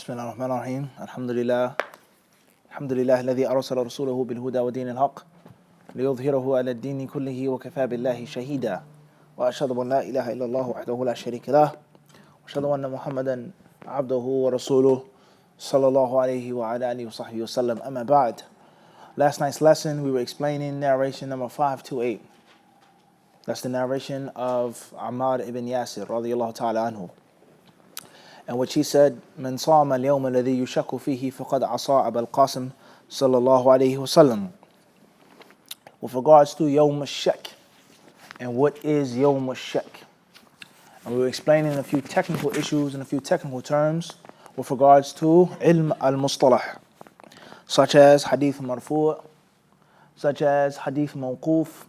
بسم الله الرحمن الرحيم الحمد لله الذي أرسل رسوله بالهدى ودين الحق ليظهره على الدين كله وكفى بالله شهيدا وأشهد أن لا إله إلا الله وحده لا شريك له وأشهد أن محمدا عبده ورسوله صلى الله عليه وعلى آله وصحبه وسلم. أما بعد. Last night's lesson we were explaining narration number 528. That's the narration of Ammar ibn Yasir radiyallahu ta'ala anhu, in which he said, من صام اليوم الذي يشك فيه فقد عصى أبا القاسم صلى الله عليه وسلم. With regards to Yawm al-Shak, and what is Yawm al-Shak, and we were explaining a few technical issues and a few technical terms with regards to ilm al-mustalah, such as hadith marfu', such as hadith mawquf,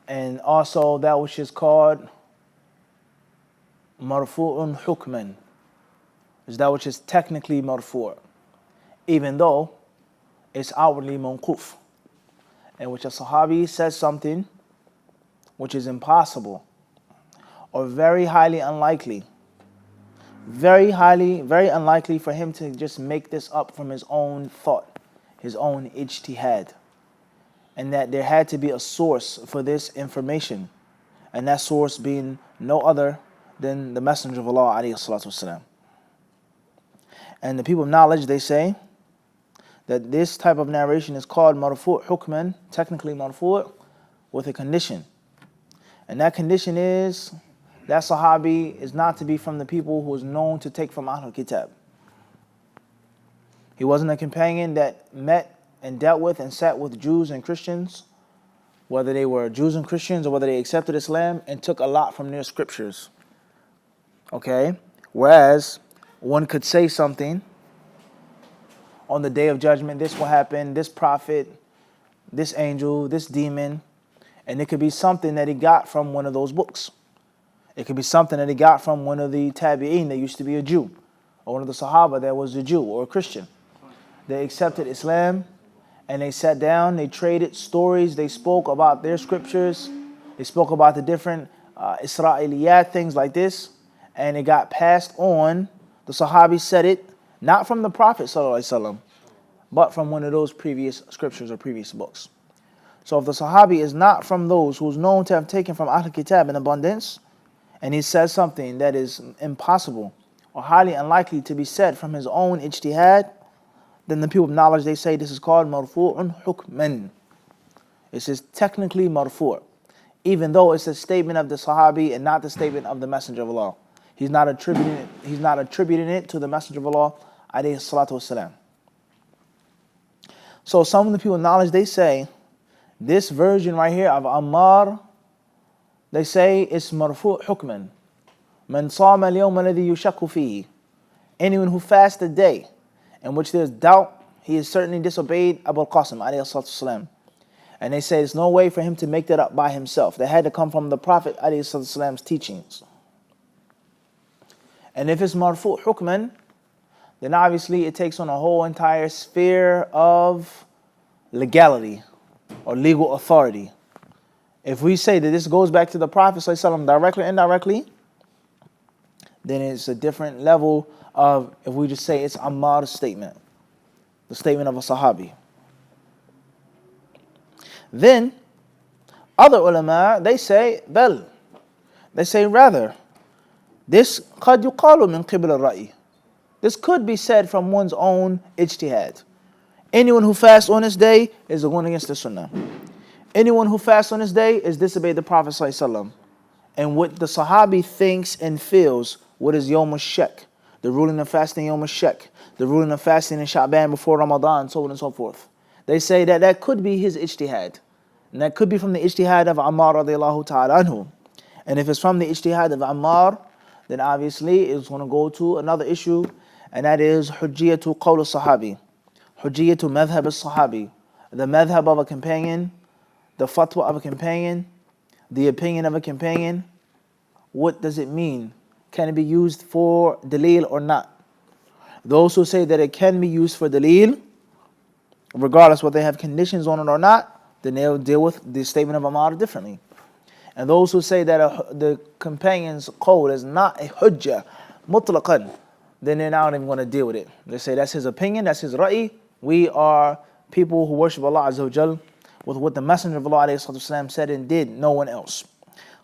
and also that which is called marfu'un hukman, is that which is technically marfu', even though it's outwardly mawquf, in which a sahabi says something which is impossible or very unlikely very unlikely for him to just make this up from his own thought, his own ijtihad, and that there had to be a source for this information, and that source being no other than the Messenger of Allah alayhi salatu wasalam. And the people of knowledge, they say that this type of narration is called marfu' hukman, technically marfu', with a condition, and that condition is that sahabi is not to be from the people who is known to take from al-Kitab. He wasn't a companion that met and dealt with and sat with Jews and Christians, whether they were Jews and Christians or whether they accepted Islam, and took a lot from their scriptures. Okay? Whereas one could say something on the day of judgment, this will happen, this prophet, this angel, this demon, and it could be something that he got from one of those books. It could be something that he got from one of the tabi'een that used to be a Jew, or one of the Sahaba that was a Jew or a Christian. They accepted Islam, and they sat down, they traded stories, they spoke about their scriptures, they spoke about the different Israeliyat, things like this, and it got passed on. The Sahabi said it, not from the Prophet ﷺ, but from one of those previous scriptures or previous books. So if the Sahabi is not from those who's known to have taken from Ahl-Kitab in abundance, and he says something that is impossible or highly unlikely to be said from his own ijtihad, then the people of knowledge, they say this is called marfu'un hukman. It's just technically marfu', even though it's a statement of the Sahabi and not the statement of the Messenger of Allah. He's not attributing it to the Messenger of Allah alayhi salatu wasalam. So some of the people of knowledge, they say this version right here of Ammar, they say it's marfu' hukman. Man sama al-yawm alladhi yushakku fihi. Anyone who fasts a day in which there's doubt, he has certainly disobeyed Abu al-Qasim alayhi salatu wasalam. And they say there's no way for him to make that up by himself. That had to come from the Prophet alayhi salatu wasalam's teachings. And if it's marfu' hukman, then obviously it takes on a whole entire sphere of legality or legal authority. If we say that this goes back to the Prophet ﷺ directly or indirectly, then it's a different level of if we just say it's Ammar's statement, the statement of a Sahabi. Then other ulama, they say bel, they say rather, this قد يقال من قبل الرأي. This could be said from one's own ijtihad. Anyone who fasts on this day is going against the Sunnah. Anyone who fasts on this day is disobeyed the Prophet ﷺ. And what the Sahabi thinks and feels, what is Yawm al-Shak, the ruling of fasting Yawm al-Shak, the ruling of fasting in Sha'ban before Ramadan, so on and so forth. They say that that could be his ijtihad. And that could be from the ijtihad of Ammar radiyallahu ta'ala anhu. And if it's from the ijtihad of Ammar, then obviously it's going to go to another issue, and that is hujjiyatu qawl al-sahabi, hujjiyatu madhhab al-sahabi, the madhhab of a companion, the fatwa of a companion, the opinion of a companion. What does it mean? Can it be used for dalil or not? Those who say that it can be used for dalil, regardless whether they have conditions on it or not, then they'll deal with the statement of Ammar differently. And those who say that the companion's qawl is not a hujjah, mutlaqan, then they're not even going to deal with it. They say that's his opinion, that's his ra'i. We are people who worship Allah Azza wa Jal with what the Messenger of Allah ﷺ said and did, no one else.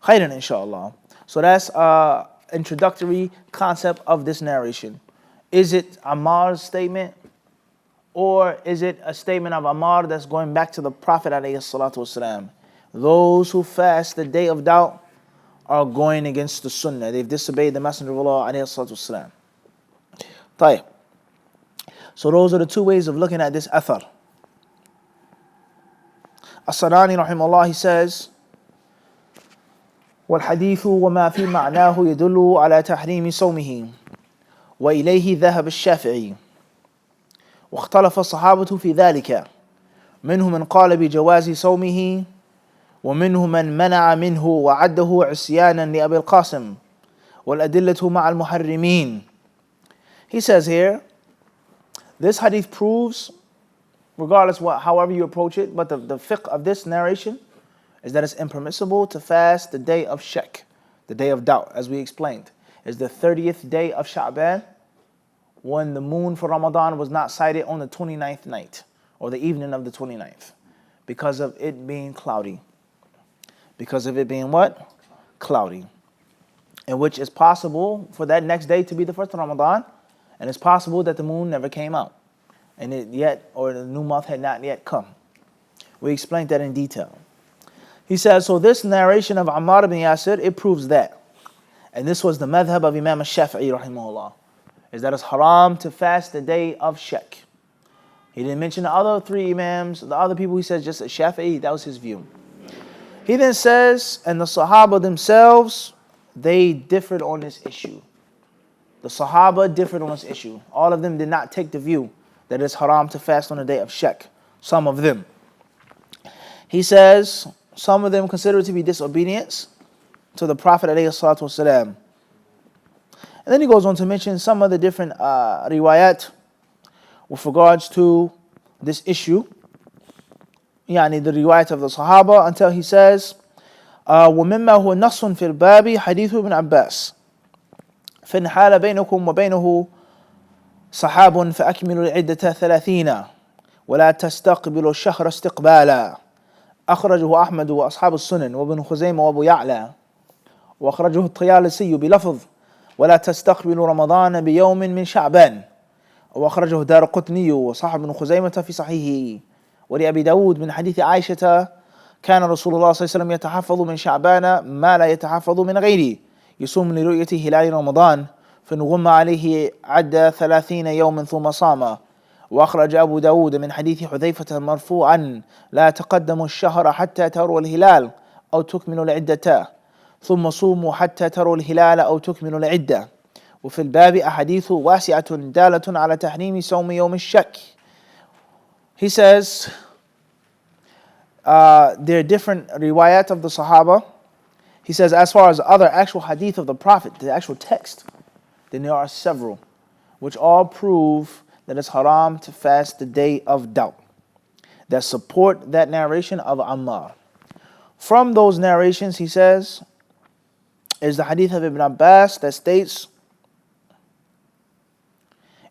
Khairan, inshallah. So that's introductory concept of this narration. Is it Ammar's statement, or is it a statement of Ammar that's going back to the Prophet ﷺ? Those who fast the day of doubt are going against the Sunnah. They've disobeyed the Messenger of Allah ﷺ. طيب. So those are the two ways of looking at this athar. As-Sanani rahimahullah, he says, والحديث وما في معناه يدل على تحريم صومه وإليه ذهب الشافعي واختلف الصحابة في ذلك منهم من قال بجواز صومه ومنهم من منع منه وعده عصيانا لأبي القاسم والأدلة مع المحرمين. He says here, this hadith proves, regardless however you approach it, but the fiqh of this narration is that it's impermissible to fast the day of shak, the day of doubt, as we explained. Is the 30th day of Sha'ban, when the moon for Ramadan was not sighted on the 29th night, or the evening of the 29th, because of it being cloudy. Because of it being what? Cloudy. In which it's possible for that next day to be the first of Ramadan, and it's possible that the moon never came out, and the new month had not yet come. We explained that in detail. He says, so this narration of Ammar ibn Yasir, it proves that. And this was the madhab of Imam al-Shafi'i rahimahullah, is that it's haram to fast the day of shak. He didn't mention the other three imams, the other people. He says just al-Shafi'i, that was his view. He then says, and the Sahaba themselves, they differed on this issue. The Sahaba differed on this issue. All of them did not take the view that it's haram to fast on the day of shak. Some of them. He says, some of them consider it to be disobedience to the Prophet ﷺ. And then he goes on to mention some of the different riwayat with regards to this issue. Yani the riwayat of the Sahaba, until he says, وَمِمَّا هُوَ نَصٌ فِي الْبَابِ حَدِيثُ ابْنِ عَبَّاسٍ فإن حال بينكم وبينه صحاب فأكملوا العدة 30 ولا تستقبلوا الشهر استقبالا. أخرجه أحمد وأصحاب السنن وابن خزيمة وأبو يعلى، وأخرجه الطيالسي بلفظ ولا تستقبلوا رمضان بيوم من شعبان، وأخرجه دارقطني وصاحب ابن خزيمة في صحيحه. ولأبي داود من حديث عائشة كان رسول الله صلى الله عليه وسلم يتحفظ من شعبان ما لا يتحفظ من غيره، يصوم لرؤية هلال رمضان فإن غم عليه عد 30 يوما ثم صام. وأخرج أبو داود من حديث حذيفة مرفوعا لا تقدموا الشهر حتى تروا الهلال أو تكملوا العدة ثم صوموا حتى تروا الهلال أو تكملوا العدة. وفي الباب أحاديث واسعة دالة على تحريم صوم يوم الشك. He says there are different riwayat of the Sahaba. He says as far as other actual hadith of the Prophet, the actual text, then there are several which all prove that it's haram to fast the day of doubt, that support that narration of Ammar. From those narrations, he says, is the hadith of Ibn Abbas that states,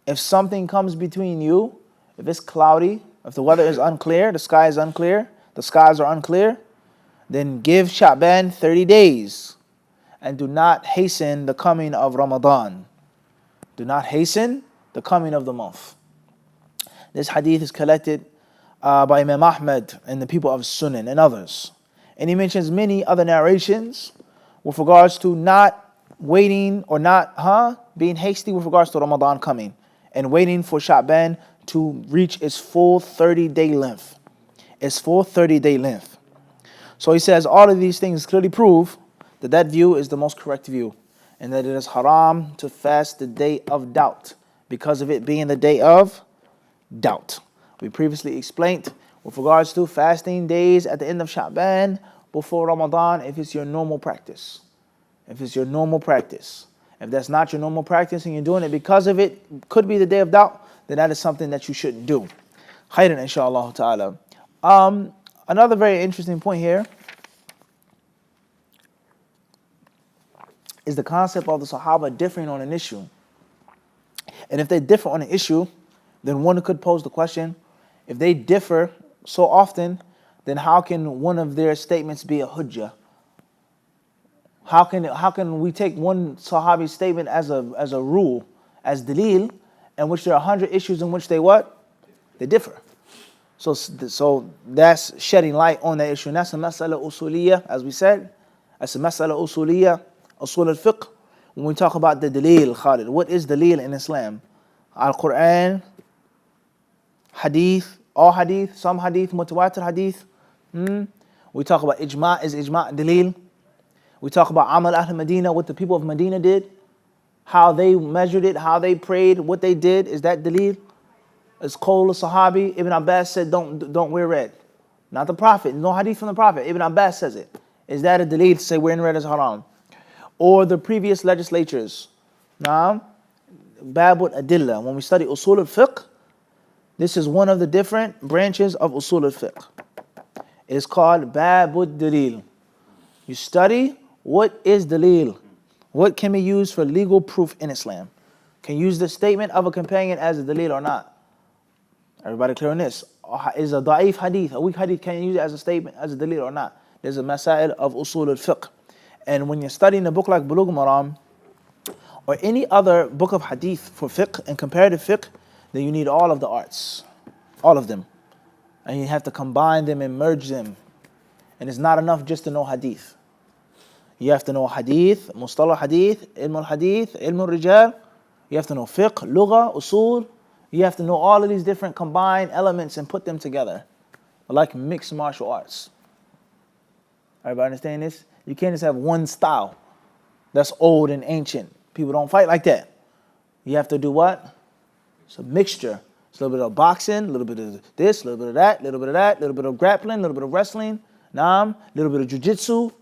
if something comes between you, if it's cloudy, if the weather is unclear, the sky is unclear, the skies are unclear, then give Sha'ban 30 days and do not hasten the coming of Ramadan. Do not hasten the coming of the month. This hadith is collected by Imam Ahmad and the people of Sunan and others. And he mentions many other narrations with regards to not waiting or not being hasty with regards to Ramadan coming and waiting for Sha'ban to reach its full 30-day length. Its full 30-day length. So he says all of these things clearly prove that that view is the most correct view, and that it is haram to fast the day of doubt because of it being the day of doubt. We previously explained with regards to fasting days at the end of Sha'ban before Ramadan if it's your normal practice. If it's your normal practice. If that's not your normal practice and you're doing it because of it, could be the day of doubt, then that is something that you shouldn't do. Khairan inshallah ta'ala. Another very interesting point here is the concept of the Sahaba differing on an issue. And if they differ on an issue, then one could pose the question, if they differ so often, then how can one of their statements be a hujjah? How can we take one Sahabi's statement as a rule, as dalil, in which there are 100 issues in which they what? They differ. So that's shedding light on that issue. And that's a mas'ala usuliyah, as we said. That's a mas'ala usuliyah, usul al-fiqh. When we talk about the dalil, Khalid, what is dalil in Islam? Al-Quran, hadith, all hadith, some hadith, mutawatir hadith. We talk about ijma', is ijma' dalil. We talk about amal ahl Medina, what the people of Medina did, how they measured it, how they prayed, what they did. Is that dalil? It's qawl sahabi. Ibn Abbas said, don't wear red. Not the Prophet. No hadith from the Prophet. Ibn Abbas says it. Is that a dalil to say wearing red is haram? Or the previous legislatures. Naam. Babul adilla. When we study usul al-fiqh, this is one of the different branches of usul al-fiqh. It is called babul dalil. You study what is dalil. What can be used for legal proof in Islam? Can you use the statement of a companion as a dalil or not? Everybody clear on this? Is a da'if hadith, a weak hadith, can you use it as a statement, as a dalil or not? There's a masail of usul al-fiqh. And when you're studying a book like Bulugh-Maram or any other book of hadith for fiqh and comparative fiqh, then you need all of the arts, all of them. And you have to combine them and merge them. And it's not enough just to know hadith. You have to know hadith, mustalah hadith, ilm al-hadith, ilm al-rijal. You have to know fiqh, lugha, usul. You have to know all of these different combined elements and put them together. Like mixed martial arts. Everybody understand this? You can't just have one style that's old and ancient. People don't fight like that. You have to do what? It's a mixture. It's a little bit of boxing, a little bit of this, a little bit of that, a little bit of that, a little bit of grappling, a little bit of wrestling, a little bit of jiu-jitsu, a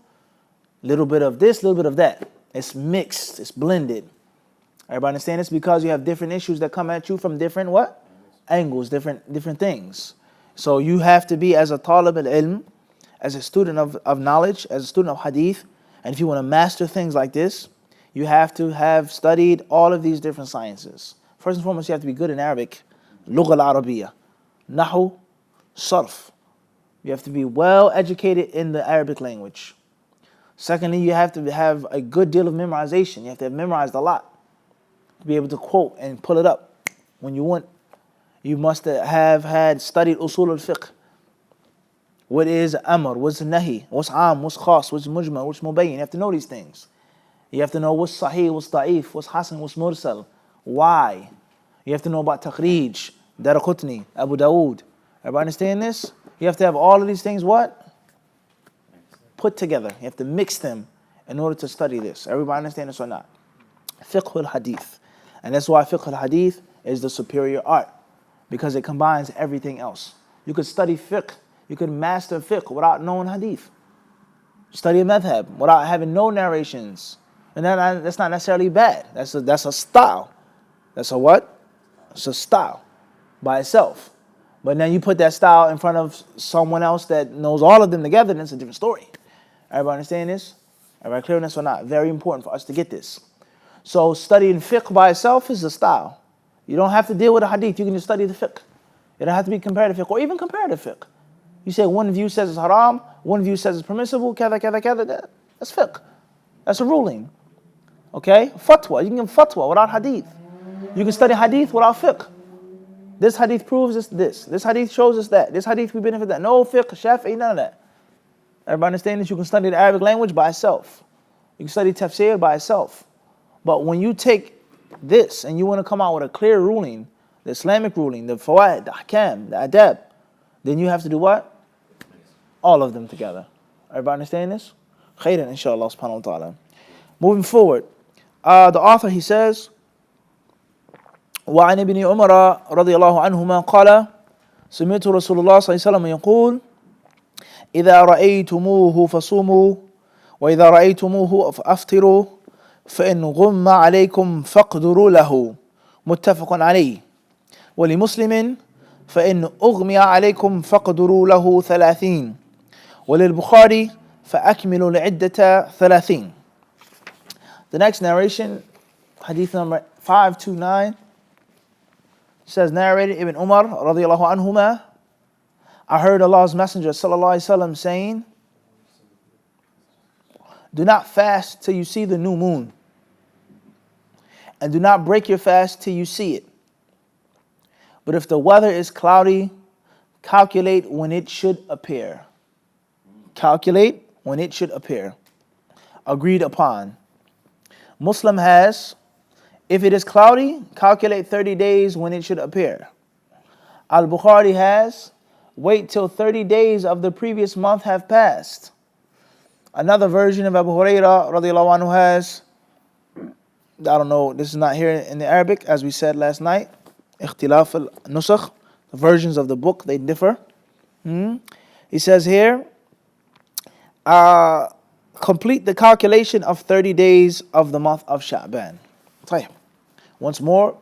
little bit of this, a little bit of that. It's mixed, it's blended. Everybody understand this? Because you have different issues that come at you from different what? Angles, different things. So you have to be, as a talib al-ilm, as a student of knowledge, as a student of hadith, and if you want to master things like this, you have to have studied all of these different sciences. First and foremost, you have to be good in Arabic, lugha al-Arabiya, nahu, sarf. You have to be well educated in the Arabic language. Secondly, you have to have a good deal of memorization. You have to have memorized a lot to be able to quote and pull it up when you want. You must have had studied usul al-fiqh. What is amr? What's nahi? What's am? What's khas? What's mujmal? What's mubayyin? You have to know these things. You have to know what's sahih, what's da'if, what's hasan, what's mursal. Why? You have to know about takhrij, Daraqutni, Abu Dawood. Everybody understand this? You have to have all of these things what? Put together. You have to mix them in order to study this. Everybody understand this or not? Fiqh al-hadith. And that's why fiqh al-hadith is the superior art. Because it combines everything else. You could study fiqh. You could master fiqh without knowing hadith. Study a madhab without having no narrations. And that's not necessarily bad. That's a style. That's a what? It's a style by itself. But then you put that style in front of someone else that knows all of them together, and it's a different story. Everybody understand this? Everybody clear on this or not? Very important for us to get this. So studying fiqh by itself is a style. You don't have to deal with a hadith. You can just study the fiqh. It don't have to be comparative fiqh or even comparative fiqh. You say one view says it's haram, one view says it's permissible, kada. That's fiqh. That's a ruling. Okay? Fatwa. You can give fatwa without hadith. You can study hadith without fiqh. This hadith proves us this. This hadith shows us that. This hadith we benefit that. No fiqh, shafi'i, none of that. Everybody understand this? You can study the Arabic language by itself. You can study tafsir by itself. But when you take this and you want to come out with a clear ruling, the Islamic ruling, the fawaid, the ahkam, the adab, then you have to do what? All of them together. Everybody understand this? Khairan, inshallah, subhanahu wa ta'ala. Moving forward, the author, he says, وعن ابن عمر رضي الله عنهما قال سمعت رسول الله صلى الله عليه وسلم يقول إذا رأيتموه فصوموا وإذا رأيتموه فأفطروا فإن غم عليكم فاقدروا له متفق عليه ولمسلم فإن أغمي عليكم فاقدروا له 30 وللبخاري فأكملوا العدة 30. The next narration, hadith number 529, says, narrated Ibn Umar radiyallahu anhuma, I heard Allah's Messenger sallallahu alaihi wasallam saying, do not fast till you see the new moon, and do not break your fast till you see it. But if the weather is cloudy, calculate when it should appear. Calculate when it should appear. Agreed upon. Muslim has, if it is cloudy, calculate 30 days when it should appear. Al-Bukhari has, wait till 30 days of the previous month have passed. Another version of Abu Hurairah radiyallahu anhu has, I don't know, this is not here in the Arabic, as we said last night. Ikhtilaf al-nusakh, the versions of the book, they differ. He says here, complete the calculation of 30 days of the month of Sha'ban. Once more,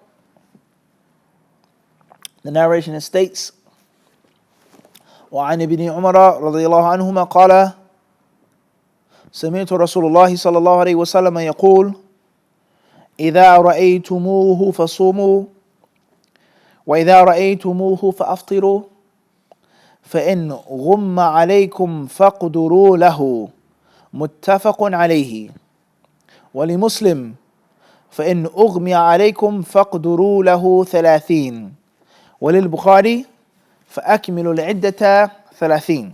the narration states, وعن ابن عمر رضي الله عنهما قال سمعت رسول الله صلى الله عليه وسلم يقول إذا رأيتموه فصوموا وإذا رأيتموه فأفطروا فإن غم عليكم فاقدروا له متفق عليه ولمسلم فإن أغمي عليكم فاقدروا له 30 وللبخاري فأكملوا العدة 30.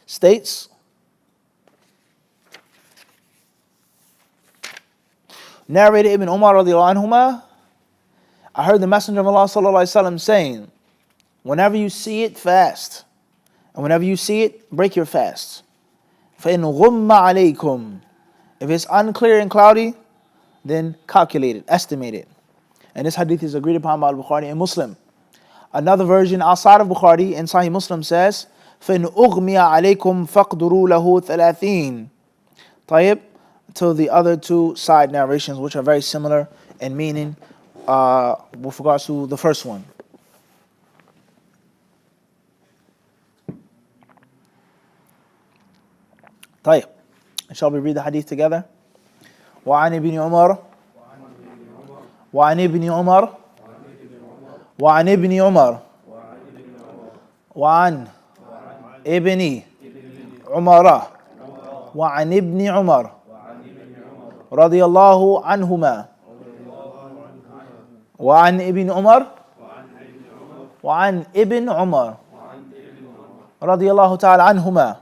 States, narrated Ibn Umar radiyallahu anhuma, I heard the Messenger of Allah sallallahu alaihi wasallam saying, whenever you see it, fast, and whenever you see it, break your fast. فَإِنْ غُمَّ عَلَيْكُمْ, if it's unclear and cloudy, then calculate it, estimate it. And this hadith is agreed upon by Al-Bukhari and Muslim. Another version outside of Bukhari in Sahih Muslim says, فَإِنْ أُغْمِيَ عَلَيْكُمْ فَاقْدُرُوا لَهُ 30. طيب, to the other two side narrations, which are very similar in meaning with regards to the first one. طيب, shall we read the hadith together? وعن ابن عمر وعن ابن عمر وعن ابن عمر وعن ابن عمر وعن ابن عمر رضي الله عنهما وعن ابن عمر وعن ابن عمر رضي الله تعالى عنهما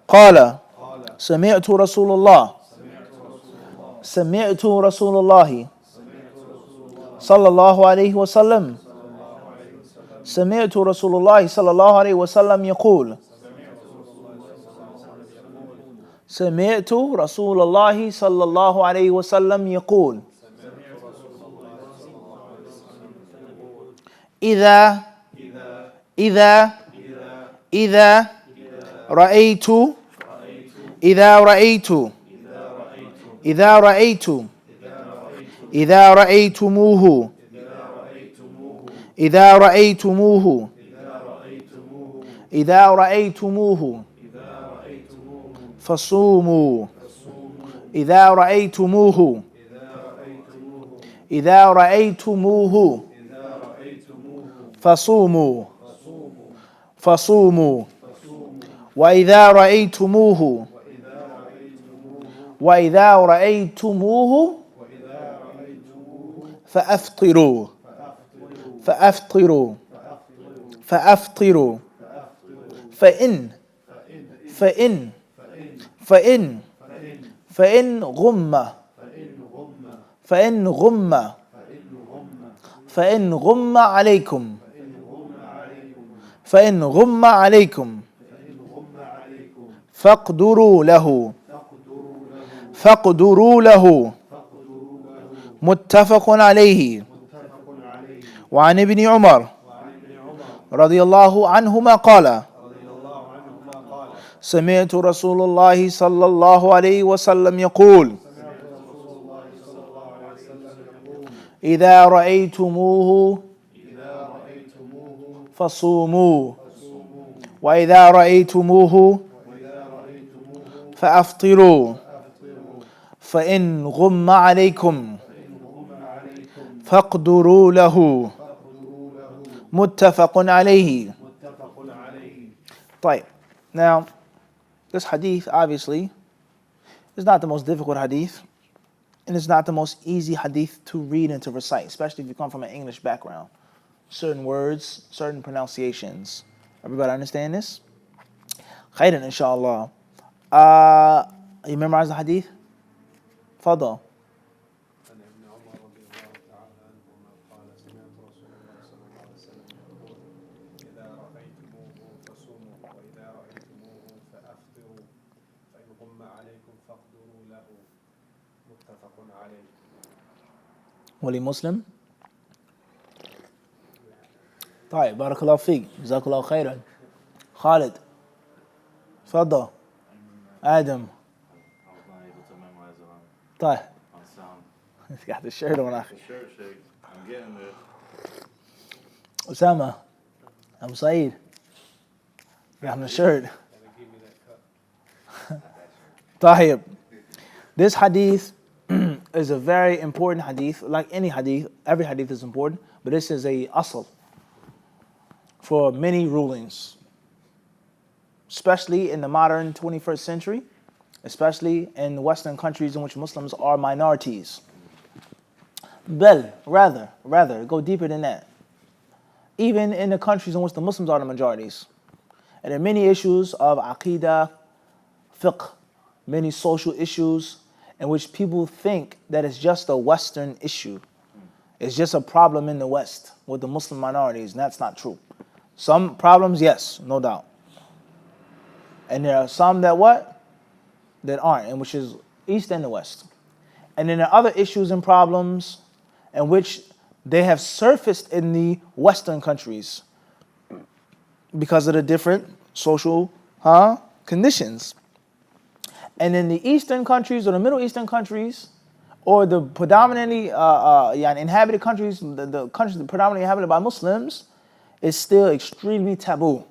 قال سمعت رسول الله صلى الله عليه وسلم سمعت رسول الله صلى الله عليه وسلم يقول سمعت رسول الله صلى الله عليه وسلم يقول إذا رأيتموه فصوموا إذا رأيتموه فصوموا وإذا رأيتموه فأفطروا فإن غم عليكم فاقدروا له متفق عليه. وعن ابن عمر رضي الله عنهما قال سمعت رسول الله صلى الله عليه وسلم يقول إذا رأيتموه فصوموا وإذا رأيتموه فأفطروا فإن غم عليكم فاقدروا له متفق عليه. طيب. Now, this hadith obviously is not the most difficult hadith, and it's not the most easy hadith to read and to recite, especially if you come from an English background. Certain words, certain pronunciations. Everybody understand this? Khairan, inshallah. You memorize the hadith? Fadal. ولمسلم. طيب بارك الله فيك جزاك الله خيرا. خالد تفضل. آدم. طيب got the shirt on أخي. I'm getting there. أسامة. I'm Saeed. Got him the shirt. طيب. This hadith is a very important hadith. Like any hadith, every hadith is important, but this is a asl for many rulings, especially in the modern 21st century, especially in Western countries in which Muslims are minorities. Rather, go deeper than that. Even in the countries in which the Muslims are the majorities. And there are many issues of aqidah, fiqh, many social issues in which people think that it's just a Western issue. It's just a problem in the West with the Muslim minorities, and that's not true. Some problems, yes, no doubt. And there are some that what? That aren't, and which is East and the West. And then there are other issues and problems in which they have surfaced in the Western countries because of the different social conditions. And in the Eastern countries or the Middle Eastern countries or the predominantly inhabited countries, the countries predominantly inhabited by Muslims, is still extremely taboo.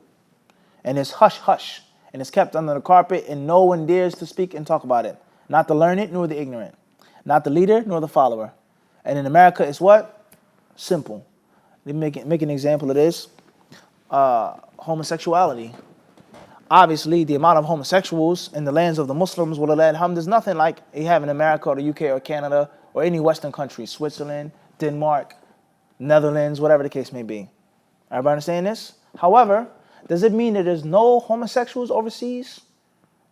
And it's hush-hush. And it's kept under the carpet and no one dares to speak and talk about it. Not the learned nor the ignorant. Not the leader nor the follower. And in America, it's what? Simple. Let me make an example of this. Homosexuality. Obviously, the amount of homosexuals in the lands of the Muslims, there's nothing like you have in America or the UK or Canada or any Western country, Switzerland, Denmark, Netherlands, whatever the case may be. Everybody understand this? However, does it mean that there's no homosexuals overseas?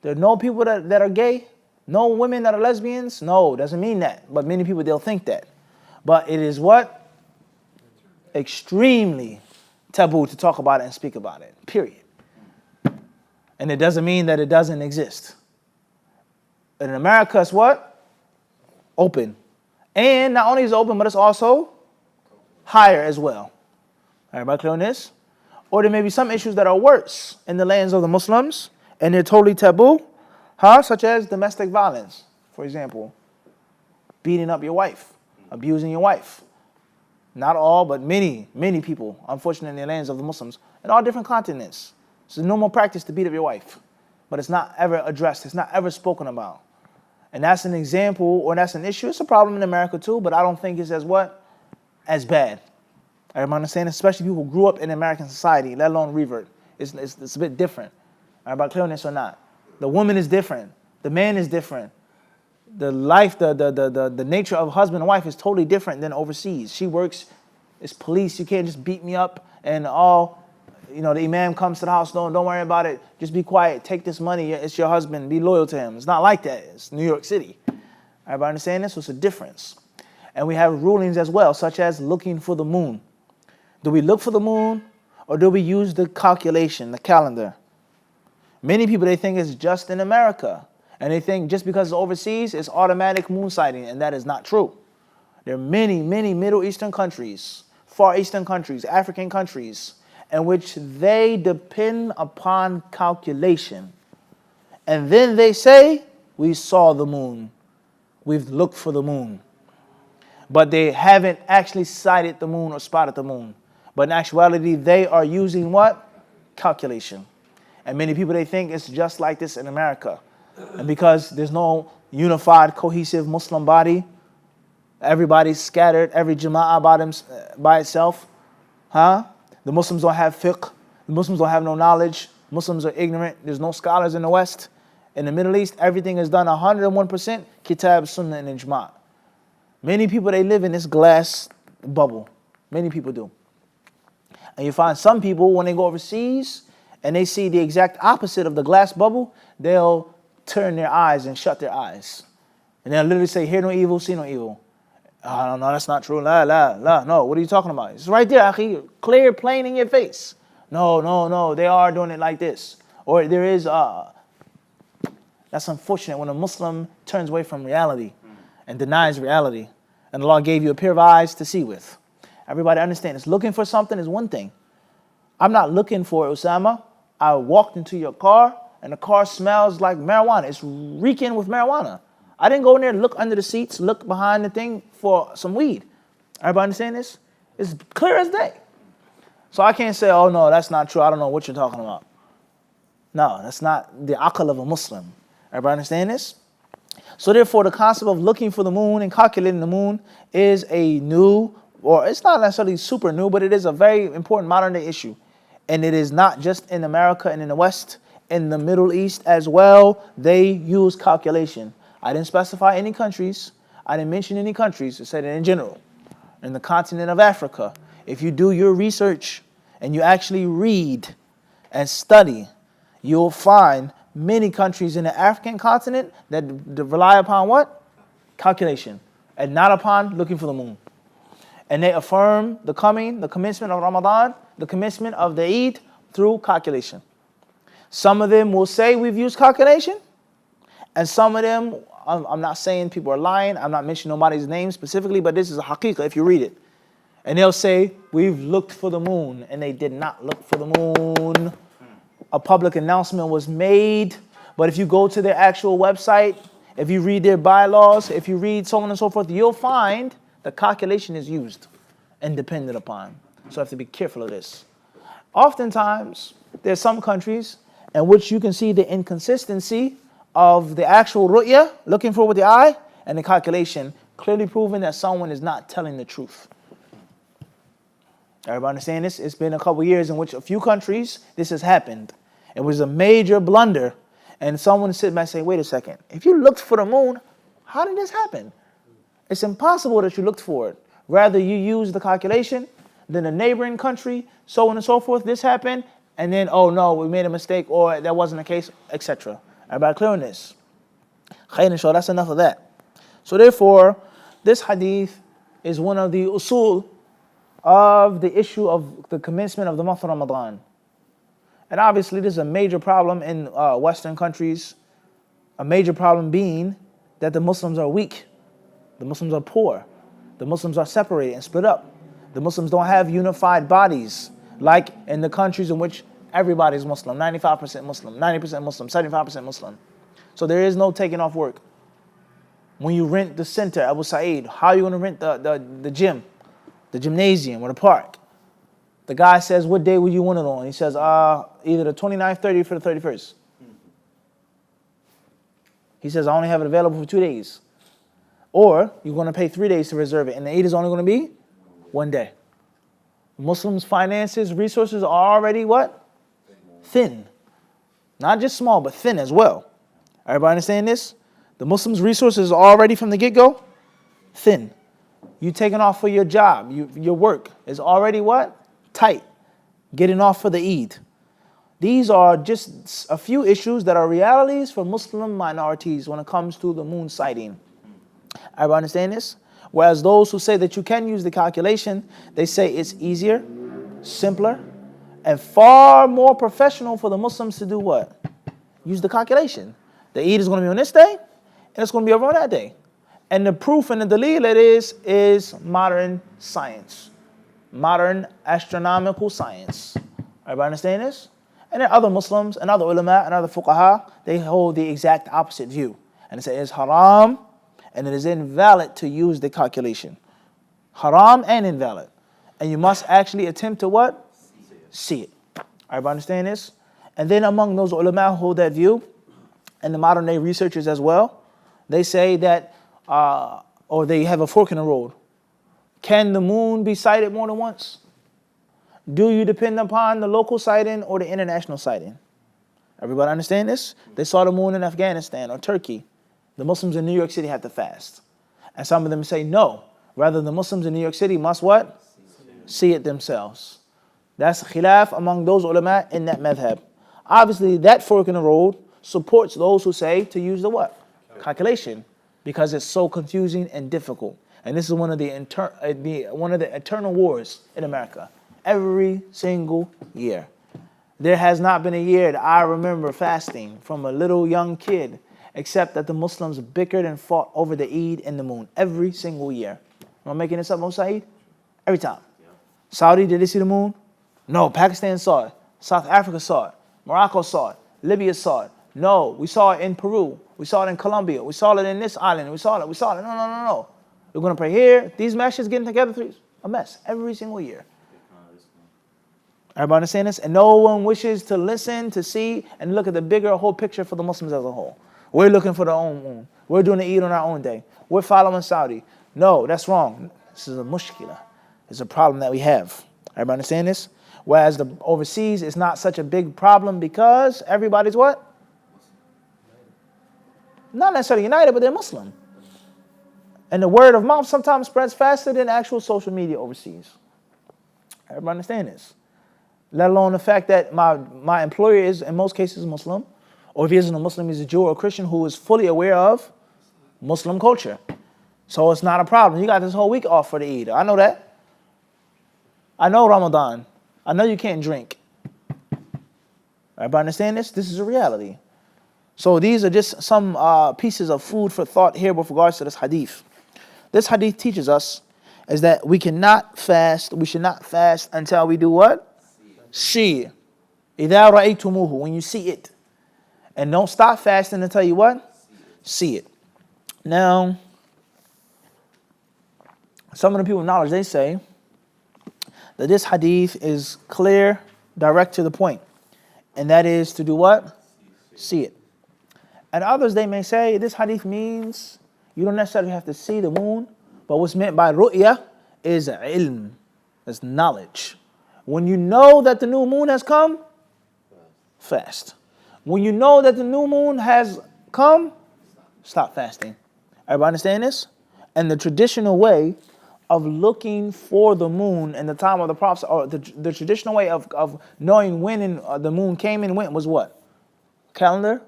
There are no people that are gay? No women that are lesbians? No, it doesn't mean that. But many people, they'll think that. But it is what? Extremely taboo to talk about it and speak about it, period. And it doesn't mean that it doesn't exist. In America, it's what? Open. And not only is it open, but it's also higher as well. Everybody clear on this? Or there may be some issues that are worse in the lands of the Muslims, and they're totally taboo, such as domestic violence, for example. Beating up your wife, abusing your wife. Not all, but many people, unfortunately, in the lands of the Muslims, in all different continents. It's a normal practice to beat up your wife, but it's not ever addressed. It's not ever spoken about. And that's an example, or that's an issue. It's a problem in America too, but I don't think it's as what? As bad. Everybody understand? Especially people who grew up in American society, let alone revert. It's a bit different. Everybody clear on this or not? The woman is different. The man is different. The life, the nature of husband and wife is totally different than overseas. She works as police. You can't just beat me up and the imam comes to the house, don't worry about it. Just be quiet. Take this money. It's your husband. Be loyal to him. It's not like that. It's New York City. Everybody understand this? So it's a difference. And we have rulings as well, such as looking for the moon. Do we look for the moon or do we use the calculation, the calendar? Many people, they think it's just in America. And they think just because it's overseas, it's automatic moon sighting. And that is not true. There are many Middle Eastern countries, Far Eastern countries, African countries, in which they depend upon calculation. And then they say, we saw the moon. We've looked for the moon. But they haven't actually sighted the moon or spotted the moon. But in actuality, they are using what? Calculation. And many people, they think it's just like this in America. And because there's no unified, cohesive Muslim body, everybody's scattered, every jama'ah by itself, huh? The Muslims don't have fiqh. The Muslims don't have no knowledge. Muslims are ignorant. There's no scholars in the West. In the Middle East, everything is done 101% kitab, sunnah, and ijma'. Many people, they live in this glass bubble. Many people do. And you find some people, when they go overseas and they see the exact opposite of the glass bubble, they'll turn their eyes and shut their eyes. And they'll literally say, hear no evil, see no evil. Oh, no, that's not true. La, la, la. No, what are you talking about? It's right there, akhi. Clear, plain in your face. No, they are doing it like this. Or there is, that's unfortunate when a Muslim turns away from reality and denies reality. And Allah gave you a pair of eyes to see with. Everybody understand this. Looking for something is one thing. I'm not looking for it, Osama. I walked into your car and the car smells like marijuana. It's reeking with marijuana. I didn't go in there and look under the seats, look behind the thing for some weed. Everybody understand this? It's clear as day. So I can't say, oh no, that's not true. I don't know what you're talking about. No, that's not the aql of a Muslim. Everybody understand this? So therefore, the concept of looking for the moon and calculating the moon is a new, or it's not necessarily super new, but it is a very important modern day issue. And it is not just in America and in the West, in the Middle East as well, they use calculation. I didn't specify any countries. I didn't mention any countries. I said it in general. In the continent of Africa, if you do your research and you actually read and study, you'll find many countries in the African continent that rely upon what? Calculation, and not upon looking for the moon. And they affirm the commencement of Ramadan, the commencement of the Eid through calculation. Some of them will say we've used calculation, and some of them, I'm not saying people are lying, I'm not mentioning nobody's name specifically, but this is a haqiqah if you read it. And they'll say, we've looked for the moon, and they did not look for the moon. A public announcement was made, but if you go to their actual website, if you read their bylaws, if you read so on and so forth, you'll find the calculation is used and depended upon. So you have to be careful of this. Oftentimes, there's some countries in which you can see the inconsistency of the actual ru'ya, looking for with the eye, and the calculation, clearly proving that someone is not telling the truth. Everybody understand this? It's been a couple years in which a few countries, this has happened. It was a major blunder. And someone sit back and say, wait a second. If you looked for the moon, how did this happen? It's impossible that you looked for it. Rather, you used the calculation, then a neighboring country, so on and so forth, this happened, and then, oh no, we made a mistake, or that wasn't the case, etc. Everybody clear on this? Khair, inshallah, that's enough of that. So therefore, this hadith is one of the usul of the issue of the commencement of the month of Ramadan. And obviously this is a major problem in Western countries, a major problem being that the Muslims are weak, the Muslims are poor, the Muslims are separated and split up. The Muslims don't have unified bodies like in the countries in which everybody's Muslim, 95% Muslim, 90% Muslim, 75% Muslim. So there is no taking off work. When you rent the center, Abu Sa'id, how are you going to rent the gym? The gymnasium or the park? The guy says, what day will you want it on? He says, either the 29th, 30th, or the 31st. He says, I only have it available for 2 days. Or you're going to pay 3 days to reserve it, and the Eid is only going to be 1 day. Muslims' finances, resources are already what? Thin. Not just small, but thin as well. Everybody understand this? The Muslims' resources are already from the get-go thin. You taking off for your job, your work is already what? Tight. Getting off for the Eid. These are just a few issues that are realities for Muslim minorities when it comes to the moon sighting. Everybody understand this? Whereas those who say that you can use the calculation, they say it's easier, simpler, and far more professional for the Muslims to do what? Use the calculation. The Eid is going to be on this day, and it's going to be over on that day. And the proof and the dalil it is modern science. Modern astronomical science. Everybody understand this? And then other Muslims and other ulama and other fuqaha, they hold the exact opposite view. And they say it's haram and it is invalid to use the calculation. Haram and invalid. And you must actually attempt to what? See it. Everybody understand this? And then among those ulama who hold that view, and the modern day researchers as well, they say that, or they have a fork in the road. Can the moon be sighted more than once? Do you depend upon the local sighting or the international sighting? Everybody understand this? They saw the moon in Afghanistan or Turkey. The Muslims in New York City have to fast. And some of them say no. Rather, the Muslims in New York City must what? See it themselves. That's khilaf among those ulama in that madhab. Obviously, that fork in the road supports those who say to use the what? Calculation. Because it's so confusing and difficult. And this is one of the eternal wars in America. Every single year. There has not been a year that I remember fasting from a little young kid, except that the Muslims bickered and fought over the Eid and the moon every single year. Am I making this up, Mo Saeed? Every time. Yeah. Saudi, did they see the moon? No. Pakistan saw it. South Africa saw it. Morocco saw it. Libya saw it. No. We saw it in Peru. We saw it in Colombia. We saw it in this island. We saw it. No. We're going to pray here. These mashes getting together. A mess. Every single year. Everybody understand this? And no one wishes to listen, to see, and look at the bigger whole picture for the Muslims as a whole. We're looking for their own moon. We're doing the Eid on our own day. We're following Saudi. No, that's wrong. This is a mushkila. It's a problem that we have. Everybody understand this? Whereas the overseas is not such a big problem because everybody's what? Not necessarily united, but they're Muslim. And the word of mouth sometimes spreads faster than actual social media overseas. Everybody understand this? Let alone the fact that my employer is, in most cases, Muslim. Or if he isn't a Muslim, he's a Jew or a Christian who is fully aware of Muslim culture. So it's not a problem. You got this whole week off for the Eid. I know that. I know Ramadan. I know you can't drink. Everybody understand this? This is a reality. So these are just some pieces of food for thought here with regards to this hadith. This hadith teaches us is that we cannot fast. We should not fast until we do what? See it. إِذَا رَأَيْتُمُوهُ, when you see it. And don't stop fasting until you what? See it. Now, some of the people of knowledge, they say that this hadith is clear, direct to the point. And that is to do what? See it. And others, they may say this hadith means you don't necessarily have to see the moon, but what's meant by ru'ya is ilm, is knowledge. When you know that the new moon has come, fast. When you know that the new moon has come, stop fasting. Everybody understand this? And the traditional way of looking for the moon in the time of the prophets, or the traditional way of knowing when the moon came and went was what? Calendar?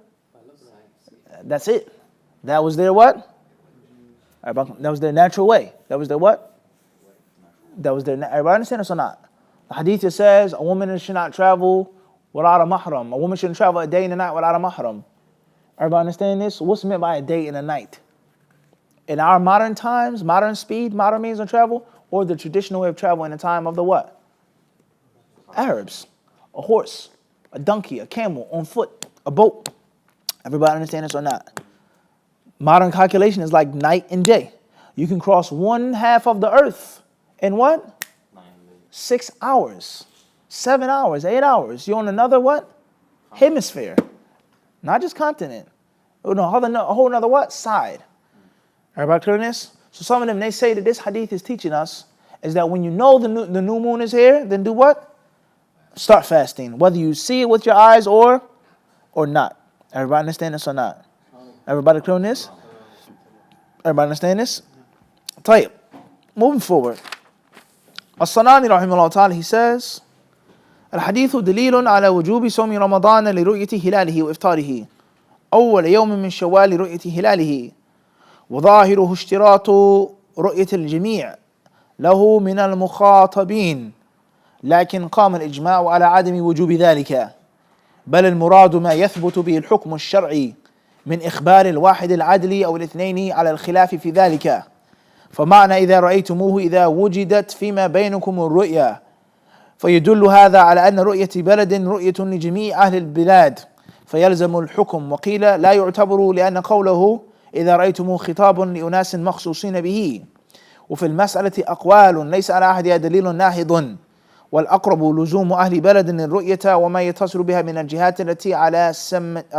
That's it. That was their what? That was their natural way. That was their what? Everybody understand this or not? The hadith says a woman should not travel without a mahram. A woman shouldn't travel a day and a night without a mahram. Everybody understand this? What's meant by a day and a night? In our modern times, modern speed, modern means of travel, or the traditional way of travel in the time of the what? Arabs. A horse, a donkey, a camel, on foot, a boat. Everybody understand this or not? Modern calculation is like night and day. You can cross one half of the earth in what? 6 hours, 7 hours, 8 hours. You're on another what? Hemisphere. Not just continent. No, a whole another what? Side. Everybody clear on this? So some of them, they say that this hadith is teaching us is that when you know the new moon is here, then do what? Start fasting. Whether you see it with your eyes or not. Everybody understand this or not? Everybody clear on this? Everybody understand this? طيب. Moving forward. As-Sanani rahimahullah ta'ala, he says, الحديث دليل على وجوب صوم رمضان لرؤية هلاله وإفطاره أول يوم من شوال لرؤية هلاله وظاهره اشتراط رؤية الجميع له من المخاطبين لكن قام الإجماع على عدم وجوب ذلك بل المراد ما يثبت به الحكم الشرعي من إخبار الواحد العدل أو الاثنين على الخلاف في ذلك فمعنى إذا رأيتموه إذا وجدت فيما بينكم الرؤيا فيدل هذا على أن رؤية بلد رؤية لجميع أهل البلاد فيلزم الحكم وقيل لا يعتبر لأن قوله إذا رأيتموه خطاب لأناس مخصوصين به وفي المسألة أقوال ليس على أحدها دليل ناهض والأقرب لزوم أهل بلد الرؤية وما يتصل بها من الجهات التي على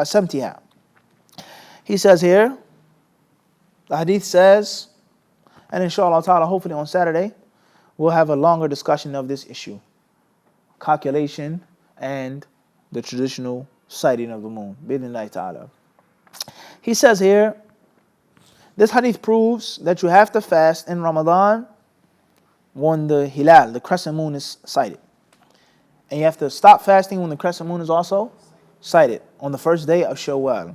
سمتها He says here, the hadith says, and inshallah ta'ala, hopefully on Saturday, we'll have a longer discussion of this issue. Calculation and the traditional sighting of the moon. Bidnillahi ta'ala. He says here, this hadith proves that you have to fast in Ramadan when the hilal, the crescent moon, is sighted. And you have to stop fasting when the crescent moon is also sighted on the first day of Shawwal.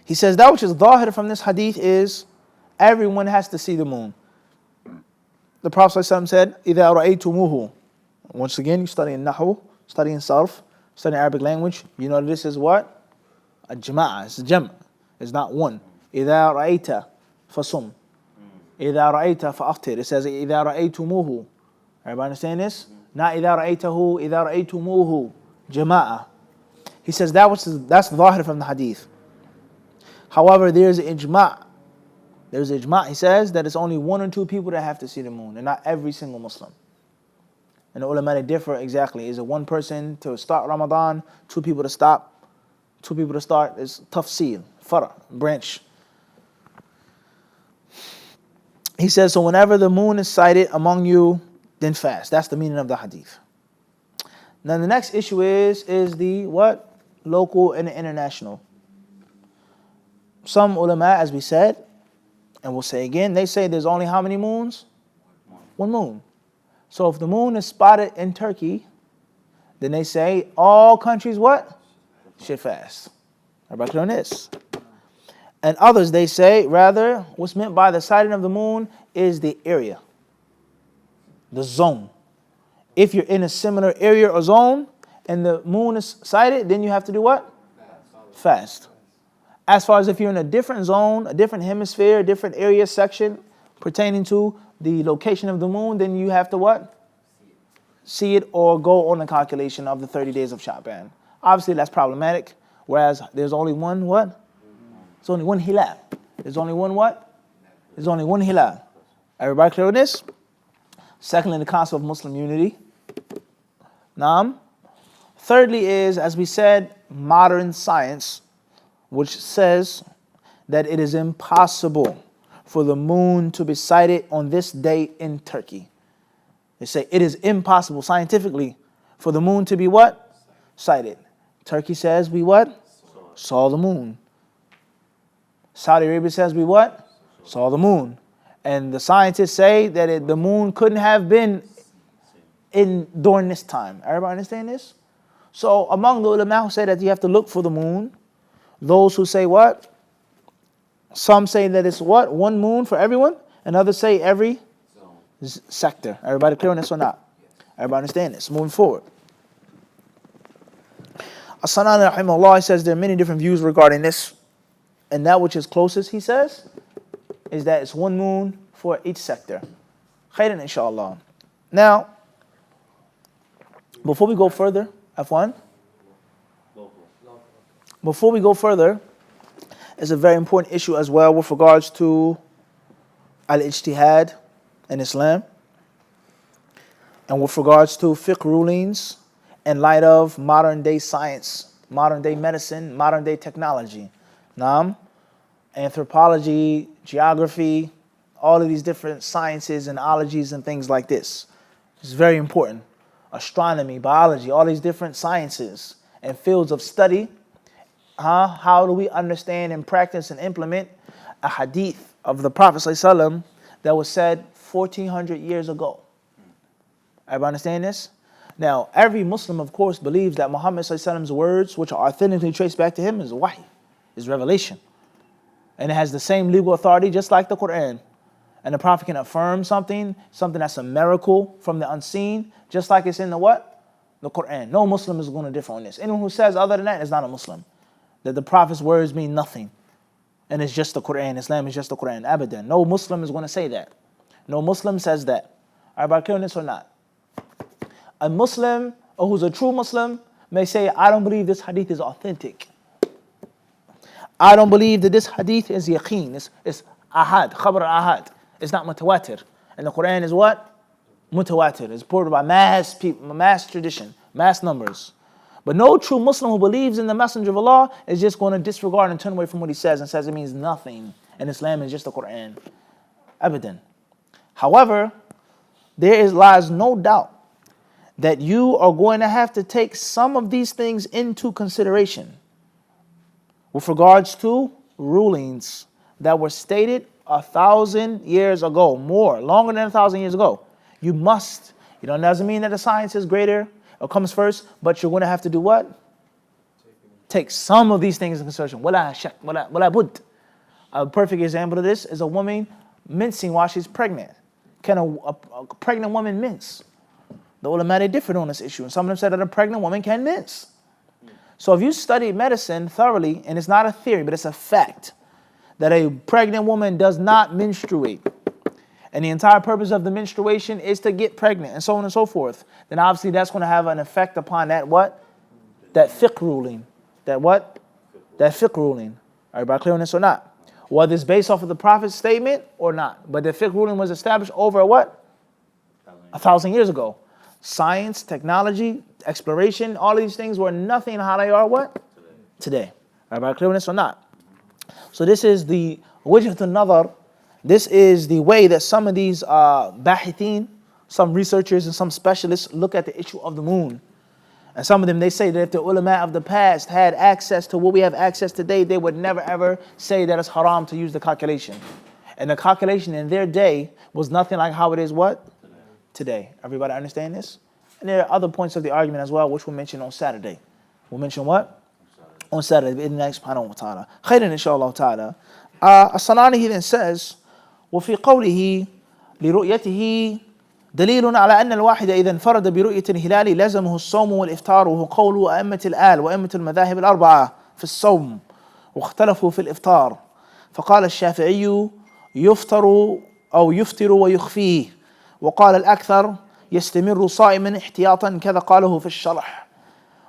He says that which is dhahir from this hadith is everyone has to see the moon. The Prophet ﷺ said, إِذَا رَأَيْتُمُوهُ. Once again, you study in Nahu, study in Sarf, study in Arabic language. You know this is what? A jama'ah, it's a jam'. It's not one. إِذَا رَأَيْتَ فَصُمْ إِذَا رَأَيْتَ فَأَفْتِرْ. It says إِذَا رَأَيْتُمُوهُ. Everybody understand this? Not إِذَا رَأَيْتَهُ إِذَا رَأَيْتُمُوهُ. Jama'ah. He says that's dhahir from the hadith. However, there's ijma'. There's ijma'. He says that it's only one or two people that have to see the moon, and not every single Muslim. And the ulama differ exactly. Is it one person to start Ramadan, two people to stop, two people to start? It's tafsil, fara, branch. He says, so whenever the moon is sighted among you, then fast. That's the meaning of the hadith. Now the next issue is the what? Local and international. Some ulama, as we said, and we'll say again, they say there's only how many moons? One moon. So if the moon is spotted in Turkey, then they say all countries what? Should fast. Everybody clear on this? And others, they say, rather, what's meant by the sighting of the moon is the area, the zone. If you're in a similar area or zone and the moon is sighted, then you have to do what? Fast. As far as if you're in a different zone, a different hemisphere, a different area section pertaining to the location of the moon, then you have to what? See it or go on the calculation of the 30 days of Sha'ban. Obviously, that's problematic. Whereas there's only one what? There's only one hilal. There's only one what? There's only one hilal. Everybody clear on this? Secondly, the concept of Muslim unity. Naam. Thirdly is, as we said, modern science, which says that it is impossible for the moon to be sighted on this date in Turkey. They say it is impossible scientifically for the moon to be what? Sighted. Turkey says we what? Saw the moon. Saudi Arabia says we what? Saw the moon. And the scientists say that the moon couldn't have been during this time. Everybody understand this? So among the ulama who say that you have to look for the moon, those who say what? Some say that it's what? One moon for everyone, and others say every sector. Everybody clear on this or not? Everybody understand this? Moving forward. As-Sanani rahimahullah says there are many different views regarding this, and that which is closest, he says, is that it's one moon for each sector. Khairan inshallah. Now, before we go further, F1? Before we go further, it's a very important issue as well with regards to al-ijtihad in Islam, and with regards to fiqh rulings in light of modern day science, modern day medicine, modern day technology. Naam, anthropology, geography, all of these different sciences and ologies and things like this. It's very important. Astronomy, biology, all these different sciences and fields of study. How do we understand and practice and implement a hadith of the Prophet ﷺ that was said 1400 years ago? Everybody understand this? Now, every Muslim, of course, believes that Muhammad ﷺ's words, which are authentically traced back to him, is wahy, is revelation. And it has the same legal authority just like the Quran. And the Prophet can affirm something that's a miracle from the unseen, just like it's in the what? The Quran. No Muslim is going to differ on this. Anyone who says other than that is not a Muslim. That the Prophet's words mean nothing. And it's just the Quran. Islam is just the Quran. Abadan. No Muslim is going to say that. No Muslim says that. Are you this or not? A Muslim, or who's a true Muslim, may say, I don't believe this hadith is authentic. I don't believe that this hadith is yaqeen. It's ahad, khabar ahad. It's not mutawatir. And the Quran is what? Mutawatir. It's reported by mass people, mass tradition, mass numbers. But no true Muslim who believes in the Messenger of Allah is just going to disregard and turn away from what he says and says it means nothing and Islam is just the Quran. Abadan. However, lies no doubt that you are going to have to take some of these things into consideration with regards to rulings that were stated 1,000 years ago, longer than 1,000 years ago. You must. It doesn't mean that the science is greater or comes first, but you're going to have to do what? Take some of these things into consideration. Wala bud. A perfect example of this is a woman mincing while she's pregnant. Can a pregnant woman mince? The ulama, they differed on this issue. And some of them said that a pregnant woman can mince. So if you study medicine thoroughly, and it's not a theory, but it's a fact, that a pregnant woman does not menstruate, and the entire purpose of the menstruation is to get pregnant, and so on and so forth, then obviously that's going to have an effect upon that what? That fiqh ruling. That what? That fiqh ruling. Are everybody clear on this or not? Whether it's based off of the Prophet's statement or not. But the fiqh ruling was established over what? 1,000 years ago. Science, technology, exploration, all of these things were nothing how they are what? Today. Are everybody clear on this or not? So this is the wajhat al-nazar. This is the way that some of these bahithin, some researchers and some specialists look at the issue of the moon. And some of them, they say that if the ulama of the past had access to what we have access today, they would never ever say that it's haram to use the calculation. And the calculation in their day was nothing like how it is what? Today. Everybody understand this? And there are other points of the argument as well, which we'll mention on Saturday. We'll mention what? On Saturday, in the next subhanahu wa ta'ala. Khairan inshallah ta'ala. As-Sanani, he then says, وفي قوله لرؤيته دليل على أن الواحد إذا انفرد برؤية الهلال لزمه الصوم والإفطار وهو قول أئمة الآل وأئمة المذاهب الأربعة في الصوم واختلفوا في الإفطار فقال الشافعي يفطر أو يفطر ويخفيه وقال الأكثر يستمر صائما احتياطا كذا قاله في الشرح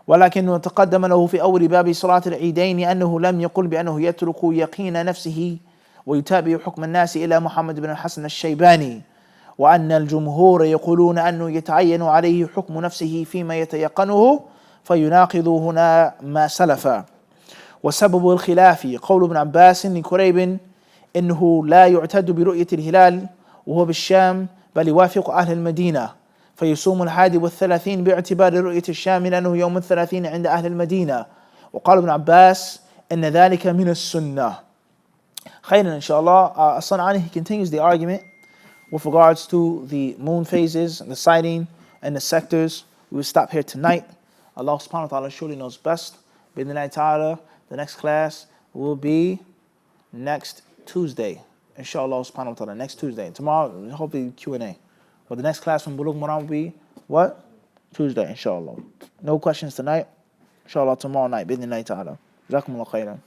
ولكنه تقدم له في أول باب صلاة العيدين أنه لم يقل بأنه يترك يقين نفسه ويتابع حكم الناس إلى محمد بن الحسن الشيباني وأن الجمهور يقولون أنه يتعين عليه حكم نفسه فيما يتيقنه فيناقض هنا ما سلف وسبب الخلاف قول ابن عباس لكريب إنه لا يعتد برؤية الهلال وهو بالشام بل يوافق أهل المدينة فيصوم 31 باعتبار رؤية الشام لأنه يوم 30 عند أهل المدينة وقال ابن عباس إن ذلك من السنة. Khairan inshallah. As-San'ani, he continues the argument with regards to the moon phases, the sighting, and the sectors. We will stop here tonight. Allah subhanahu wa ta'ala surely knows best. Bidnillahi ta'ala, the next class will be next Tuesday. Inshallah subhanahu wa ta'ala, next Tuesday. Tomorrow, hopefully Q&A. But the next class from Bulugh-Maram will be what? Tuesday, inshallah. No questions tonight. Inshallah tomorrow night. Bidnillahi ta'ala. Jazakumullah khairan.